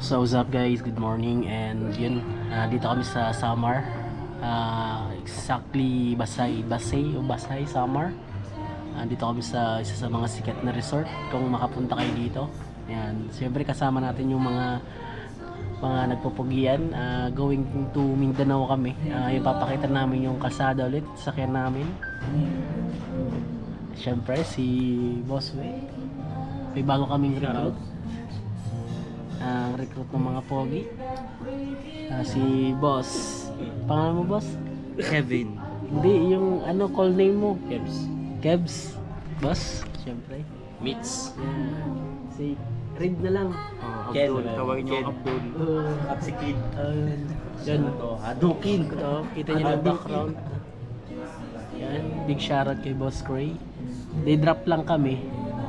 So what's up guys, good morning and yun, dito kami sa Samar, exactly Basay Samar. Dito kami sa isa sa mga sikat na resort kung makapunta kayo dito. Ayan, siyempre kasama natin yung mga nagpupugian, going to Mindanao kami. Ipapakita namin yung kalsada ulit, sakyan namin. Siyempre si Boss Way, may bago kaming recruit. Recruit ng mga pogi, si Boss, pangalan mo Boss? Kevin. Hindi, yung ano call name mo? Kebs. Boss, syempre. Mitz. Si Reed na lang. Ken. Abdul, tawagin niyo Ken. Abdul. At si Kid. Yan. Hadukin. Kita niyo yung background. Yan, big shoutout kay Boss Cray. Day drop lang kami.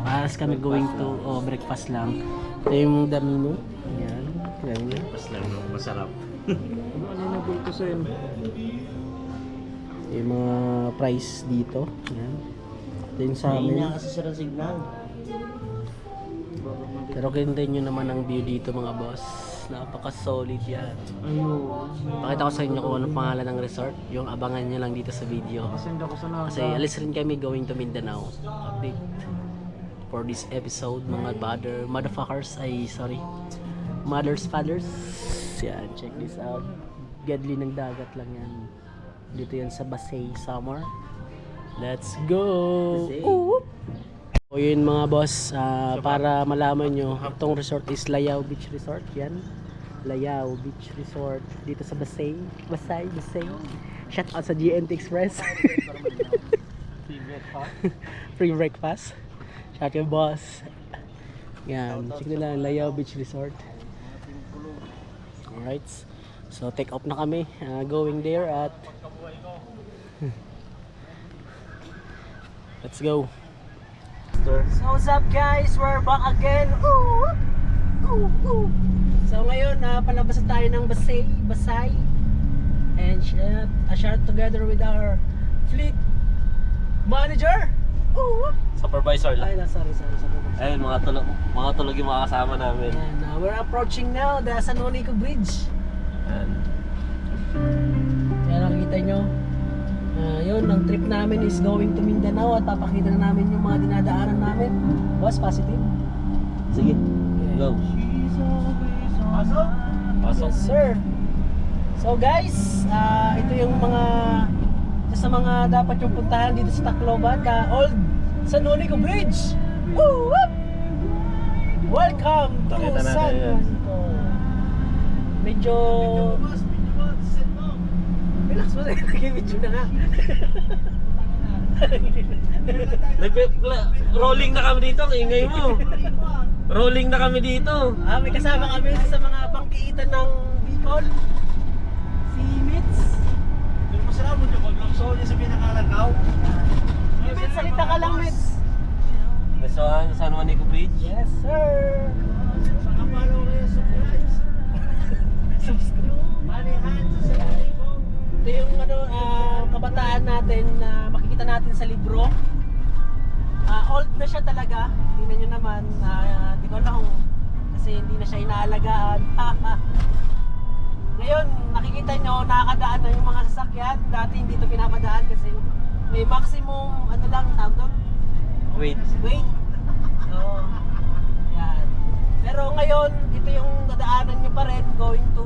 As kami going to breakfast lang. Ito yung Damino. Yan. Yan yun. Mas lang masarap. Ano na bulto sa yun? Yung mga price dito. Yan. Ito yung sa amin. kasi sila signal. Pero kintin nyo naman ang view dito mga boss. Napaka-solid yan. Ayun. Pakita ko sa inyo kung anong pangalan ng resort. Yung abangan nyo lang dito sa video. Send ako sa naga. Kasi alis rin kami going to Mindanao. Update for this episode mga motherfuckers. Mothers, fathers. Yan, check this out. Gadli ng dagat lang yan. Dito yan sa Basay, Samar. Let's go! O yun mga boss, para malaman nyo, itong resort is Layao Beach Resort. Yan, Layao Beach Resort dito sa Basay. Shout out sa GNT Express. Free breakfast. Shout out boss. Yan, check nila Layao Beach Resort. Alright, so take off na kami, going there at let's go. So what's up guys, we're back again. So ngayon palabas na tayo ng Basay and share together with our fleet manager. Supervisor Ay, lang. sorry. Ayun, mga tulog yung mga kasama namin. And we're approaching now the San Juanico Bridge. Ayan. Kaya nakikita nyo, yun, ang trip namin is going to Mindanao at papakita na namin yung mga dinadaanan namin. Boss, positive? Sige, Okay. go. Pasok. Yes, sir. So guys, ito yung isa sa mga dapat yung puntahan dito sa Tacloban, the Old San Juanico Bridge. Woo! Welcome to Pakita natin San yan. Juanico. Medyo relax mo na, nag-video na nga. Rolling na kami dito, ang ingay mo. Rolling na kami dito. May kasama kami sa mga bangkitan ng Bicol. Si Mitz. Pero masarap mo yung pag-longso niya sa pinakalagaw. Mitz, salita ka lang, Mitz. So, San Juanico Bridge. Yes, sir. Sa kapalo kayo sa guys. Manihan sa Santiago. Ito yung kabataan natin na makikita natin sa libro. Old na siya talaga. Tingnan nyo naman. Di ko alam kasi hindi na siya inaalagaan. Ngayon, nakikita nyo, nakakadaan na yung mga sasakyan. Dati hindi ito pinapadaan kasi may maximum, tawag doon? Wait. Wait. So, yan. Pero ngayon, ito yung dadaanan nyo pa rin going to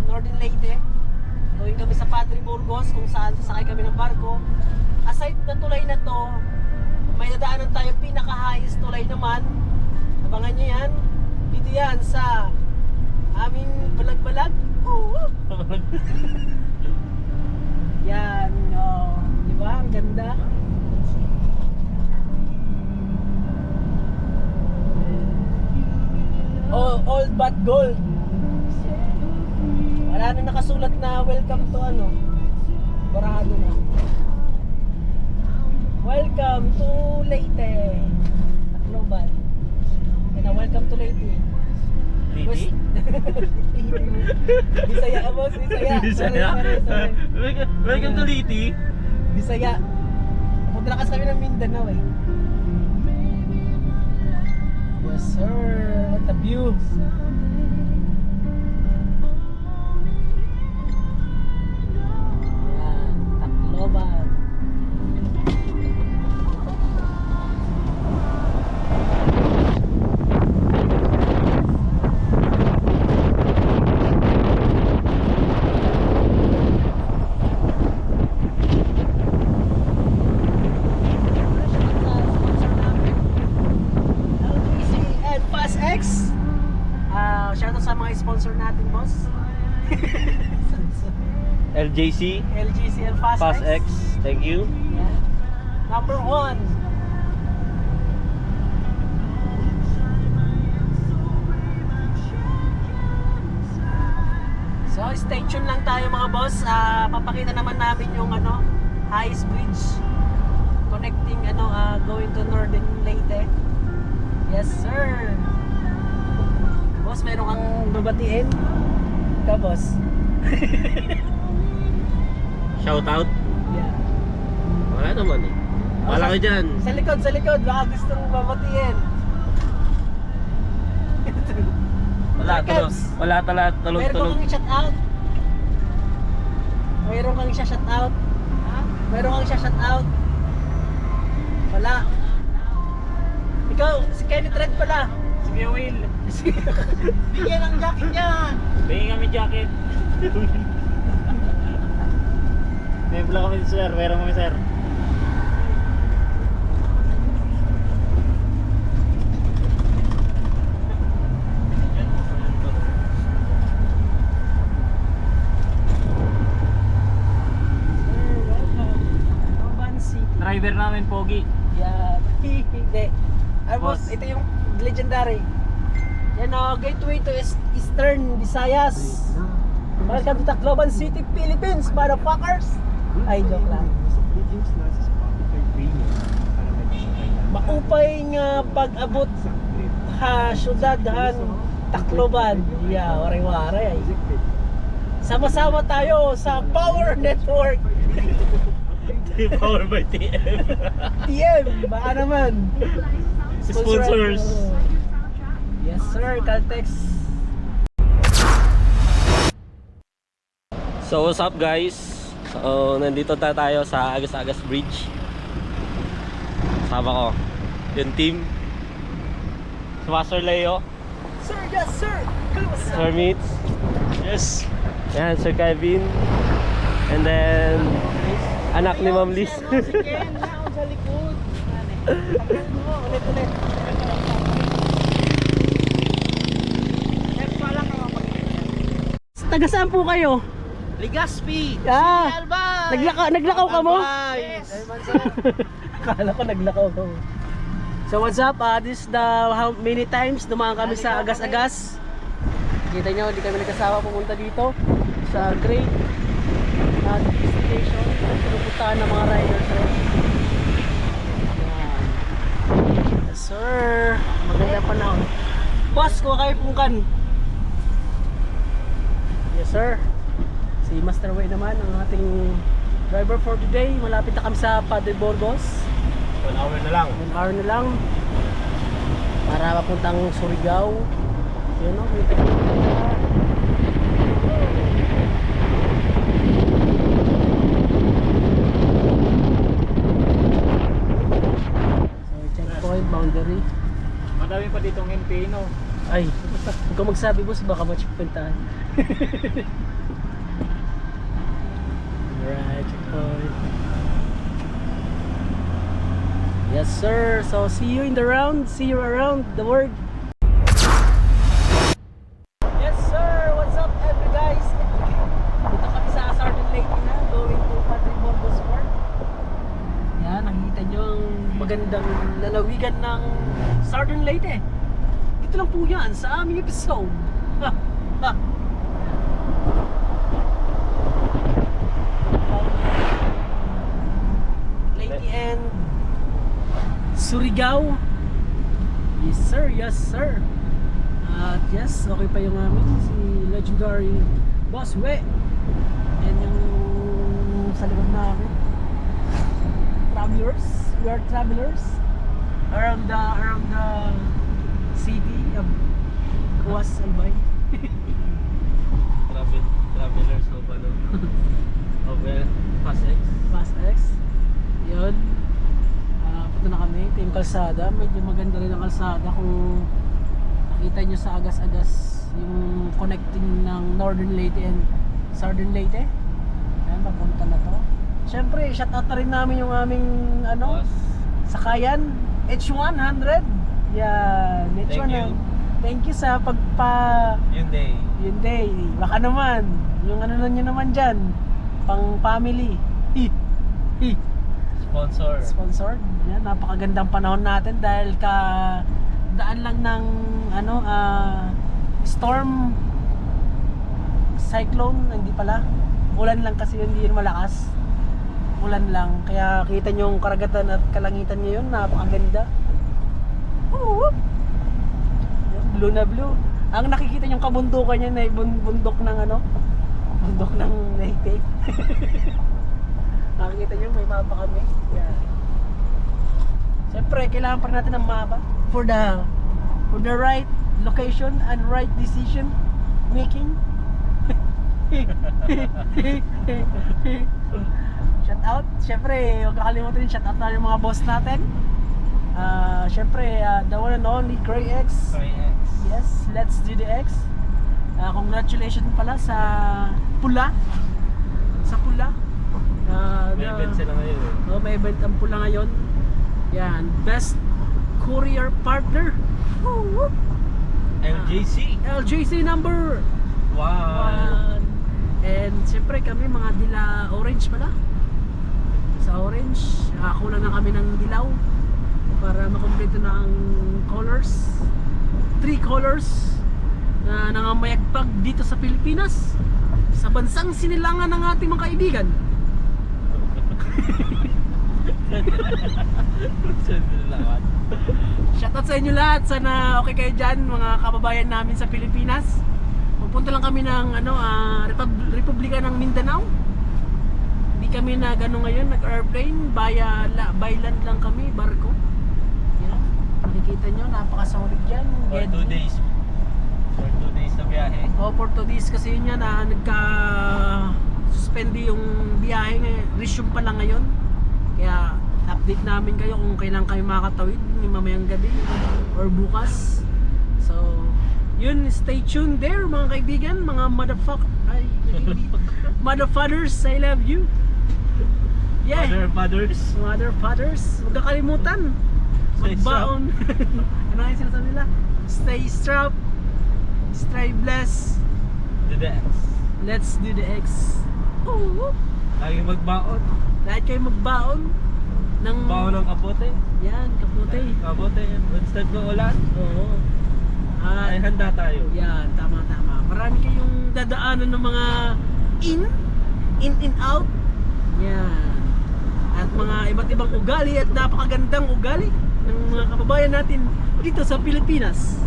Northern Leyte. Going kami sa Padre Burgos kung saan sasakay kami ng barko. Aside na tulay na to, may dadaanan tayo pinaka-highest tulay naman. Abangan nyo yan. Dito yan sa aming balag-balag. Yan. Di ba? Ang ganda. Old but gold. Wala na nakasulat na welcome to Barado na. Welcome to Leyte. Tacloban. Yan na, welcome to Leyte. Lady? Bisaya, boss, Bisaya. Sorry. Welcome to Liti. Bisaya. Pupunta kami ng Mindanao eh. Yes sir, what a view. shoutout sa mga sponsor natin, boss. LJC, LGC and Fast X, thank you. Yeah. Number 1. So stay tuned lang tayo mga boss. Papakita naman namin yung highest bridge connecting going to Northern Leyte. Yes sir. Boss, meron kang babatiin? Ka boss? Shout out. Yeah. Wala naman eh. Wala ko dyan. Sa likod. Baka gusto mong babatiin. Wala, Kebs. tulog. Meron kang i-shout out. Meron kang i-shout out. Meron kang i-shout out. Wala. Ikaw, si Kenneth Red pala. Sige, Will. Bigyan ng jacket yan. Bigyan kami jacket. May vlog kami sir. Meron kami sir. Urban City. Driver namin, Pogi. Yeah. Hindi. Boss. Ito yung legendary. Yan gateway to Eastern Visayas. Welcome to Tacloban City, Philippines, motherfuckers. Ay, joke lang. Maupay nga pag-abot syudadhan Tacloban. Yeah, wari-wari. Sama-sama tayo sa Power Network. Powered by TM. TM, baka naman. Sponsors. Yes sir, Caltex. So what's up guys? So nandito tayo sa Agas-Agas Bridge. Kasama ko yung team. Si Master Leo, Sir, yes sir. Sir Mitz, Yes. yan, Sir Kevin, and then anak ni Ma'am Liz. Si Ken, naon sa likod. Ulit. Taga saan po kayo? Ligaspi. Ah, Alba. naglakaw ka mo? Yes. Akala ko naglakaw ka mo. So what's up? This is the how many times dumaan kami sa Agas-Agas. Kita nyo, hindi kami nagkasama pumunta dito sa great destination. Pinupuntahan ng mga riders. Yan. Yes sir. Magandang panahon. Boss, kuha kayo pungkan. Yes sir. Si Master Way naman ang ating driver for today. Malapit na kami sa Padre Burgos. 1 hour na lang. 1 hour na lang para mapuntang Surigao. Yun o, may so checkpoint, boundary. Madami pa ditong NPA, no? Ay, huwag ka magsabi boss, baka ma-checkpointahan. Alright, checkpoint. Yes sir, so see you in the round, see you around the world. Yes sir, what's up every guys? Dito kami sa Southern Leyte na, going to Padre Burgos Park. Yan, nakikita nyo ang magandang lalawigan ng Southern Leyte. Dito lang po yan sa aming episode. Ha, ha. Leyte and Surigao. Yes sir, yes sir. At yes, okay pa yung amin si legendary Boss We. And yung sa likod namin travelers, we are travelers around the city of Kuwas Albay. Travelers of ano? Of Fast X. Fast X. Yun. Punta na kami. Ito yung kalsada. Medyo maganda rin ang kalsada. Kung nakita nyo sa Agas-Agas yung connecting ng Northern Leyte and Southern Leyte. Ayan, papunta na to. Siyempre, shoutout na rin namin yung aming Boss. sakayan. H100. Yan. Thank you. Thank you sa Hyundai. Hyundai. Baka naman, yung ano na nyo naman dyan, pang family. Sponsor. Sponsored. Yan, napakagandang panahon natin dahil daan lang ng storm, cyclone, hindi pala. Ulan lang kasi yun, hindi yun malakas. Ulan lang. Kaya kita nyo yung karagatan at kalangitan ngayon, napakaganda. Woo! Blue na blue. Ang nakikita nyo yung kabundukan niya na bundok ng bundok ng Leyte. Nakikita nyo, may mapa kami. Yan. Siyempre, kailangan pa natin ng mapa for the right location and right decision making. Shout out. Siyempre, huwag kakalimutan yung shout out na yung mga boss natin. Siyempre, the one and only Gray X. Yes, let's do the X. Congratulations pala sa pula. Sa pula. May event sila ngayon eh. Oh, may event ang pula ngayon. Yan, best courier partner. Woo! LJC. LJC number Wow. 1. And siyempre kami mga dila orange pala. Sa orange, kulang na kami ng dilaw para makumpleto na ang colors. 3 colors na nangamayagpag dito sa Pilipinas, sa bansang sinilangan ng ating mga kaibigan. Shoutout sa inyo lahat. Sana okay kayo dyan, mga kababayan namin sa Pilipinas. Pupunta lang kami ng Republika ng Mindanao. Hindi kami ngayon nag-airplane, by land lang kami, barko. Yan. Makikita nyo, napakasolid yan. For 2 days. For 2 days na biyahe. For 2 days kasi yun yan na nagka-suspend yung biyahe ngayon. Resume pa lang ngayon. Kaya update namin kayo kung kailan kayo makakatawid mamayang gabi or bukas. So, yun, stay tuned there mga kaibigan, mga motherfuckers, I love you. Yeah. Mother fathers, huwag kakalimutan. Magbaon. Ano nga yung sinasabi nila? Stay strapped, stay blessed. Do the X. Let's do the X. Ooh. Lagi magbaon. Lahat kayo magbaon ng Baon ng kapote. yan, kapote. Kapote. Instead ng ulan, Oo. ay handa tayo. Yan, tama. Marami kayong dadaanan ng mga in and out. Yan. At mga iba't ibang ugali at napakagandang ugali ng mga kababayan natin dito sa Pilipinas.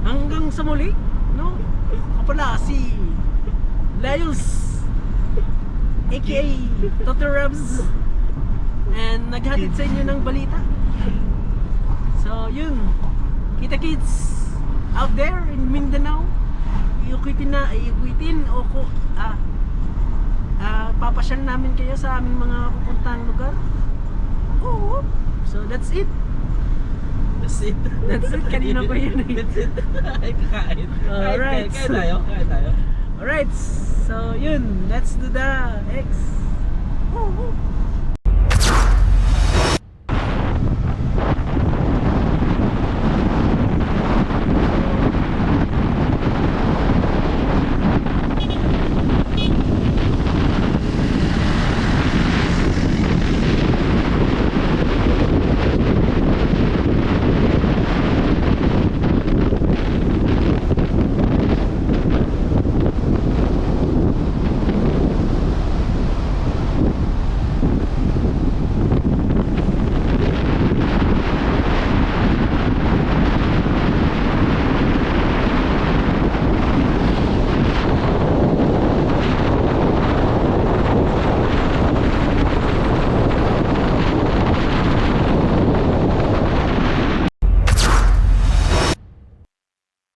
Hanggang sa muli, no? Ako pala si Lyles, aka Dr. Rebs, and naghatid sa inyo ng balita. So yun, kita kids out there in Mindanao, iukitin o papasyal namin kayo sa aming mga pupuntang lugar. Oo. So that's it. That's it. Kanina pa yun eh. That's it. Ay, kakain. Alright. Kaya tayo. Alright, so yun, let's do the X. Woo!